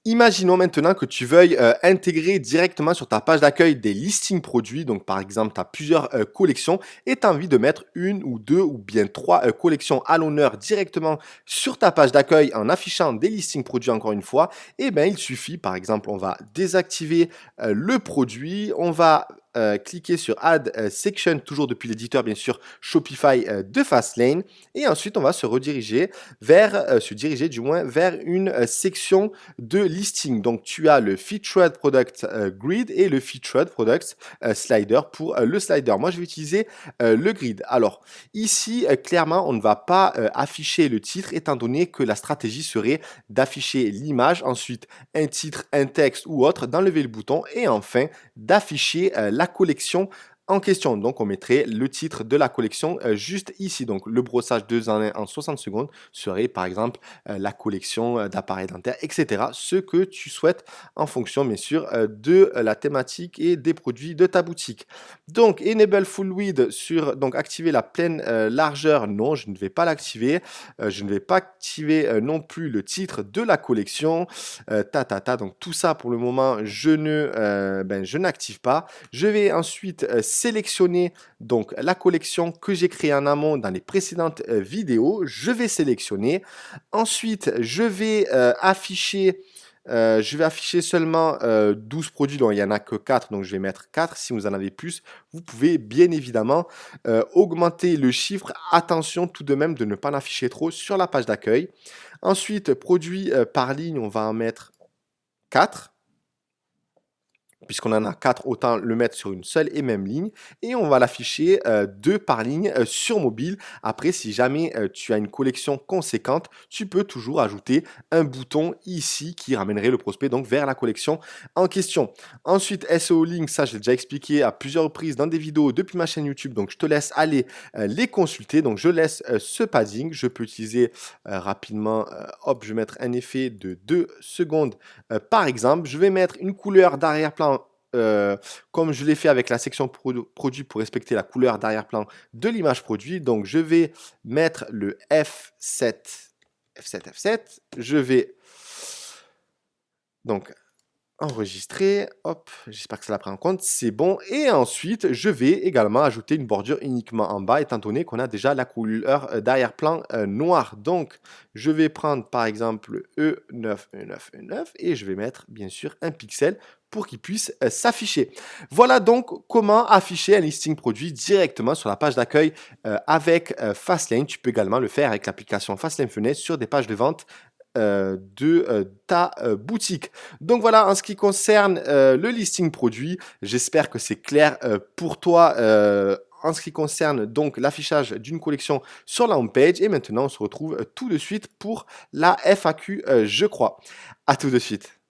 Imaginons maintenant que tu veuilles intégrer directement sur ta page d'accueil des listings produits. Donc, par exemple, tu as plusieurs collections et tu as envie de mettre une ou deux ou bien trois collections à l'honneur directement sur ta page d'accueil en affichant des listings produits encore une fois. Eh bien, il suffit, par exemple, on va désactiver le produit, on va cliquer sur Add Section, toujours depuis l'éditeur bien sûr Shopify de Fastlane, et ensuite on va se rediriger vers une section de listing. Donc tu as le Featured Product Grid et le Featured Product Slider pour le slider. Moi je vais utiliser le grid. Alors ici clairement on ne va pas afficher le titre étant donné que la stratégie serait d'afficher l'image, ensuite un titre, un texte ou autre, d'enlever le bouton et enfin d'afficher la collection en question. Donc, on mettrait le titre de la collection juste ici. Donc, le brossage 2 en 1 en 60 secondes serait par exemple la collection d'appareils dentaires, etc. Ce que tu souhaites en fonction, bien sûr, de la thématique et des produits de ta boutique. Donc, Enable Full Width sur, donc, activer la pleine largeur. Non, je ne vais pas l'activer. Je ne vais pas activer non plus le titre de la collection. Donc, tout ça, pour le moment, je n'active pas. Je vais ensuite sélectionner donc la collection que j'ai créée en amont dans les précédentes vidéos. Je vais sélectionner. Ensuite, je vais afficher seulement 12 produits, donc il n'y en a que 4, donc je vais mettre 4. Si vous en avez plus, vous pouvez bien évidemment augmenter le chiffre. Attention tout de même de ne pas en afficher trop sur la page d'accueil. Ensuite, produits par ligne, on va en mettre 4. Puisqu'on en a 4, autant le mettre sur une seule et même ligne. Et on va l'afficher 2 par ligne sur mobile. Après, si jamais tu as une collection conséquente, tu peux toujours ajouter un bouton ici qui ramènerait le prospect donc vers la collection en question. Ensuite, SEO Link, ça j'ai déjà expliqué à plusieurs reprises dans des vidéos depuis ma chaîne YouTube. Donc, je te laisse aller les consulter. Donc, je laisse ce padding. Je peux utiliser rapidement, je vais mettre un effet de 2 secondes par exemple. Je vais mettre une couleur d'arrière-plan comme je l'ai fait avec la section produit pour respecter la couleur d'arrière-plan de l'image produit. Donc, je vais mettre le F7. Je vais donc enregistrer. Hop, j'espère que ça l'a pris en compte. C'est bon. Et ensuite, je vais également ajouter une bordure uniquement en bas, étant donné qu'on a déjà la couleur d'arrière-plan noir. Donc, je vais prendre par exemple E9, E9, E9 et je vais mettre bien sûr un pixel pour qu'il puisse s'afficher. Voilà donc comment afficher un listing produit directement sur la page d'accueil avec Fastlane. Tu peux également le faire avec l'application Fastlane Fenêtre sur des pages de vente de ta boutique. Donc voilà, en ce qui concerne le listing produit, j'espère que c'est clair pour toi en ce qui concerne donc l'affichage d'une collection sur la home page. Et maintenant, on se retrouve tout de suite pour la FAQ, je crois. À tout de suite.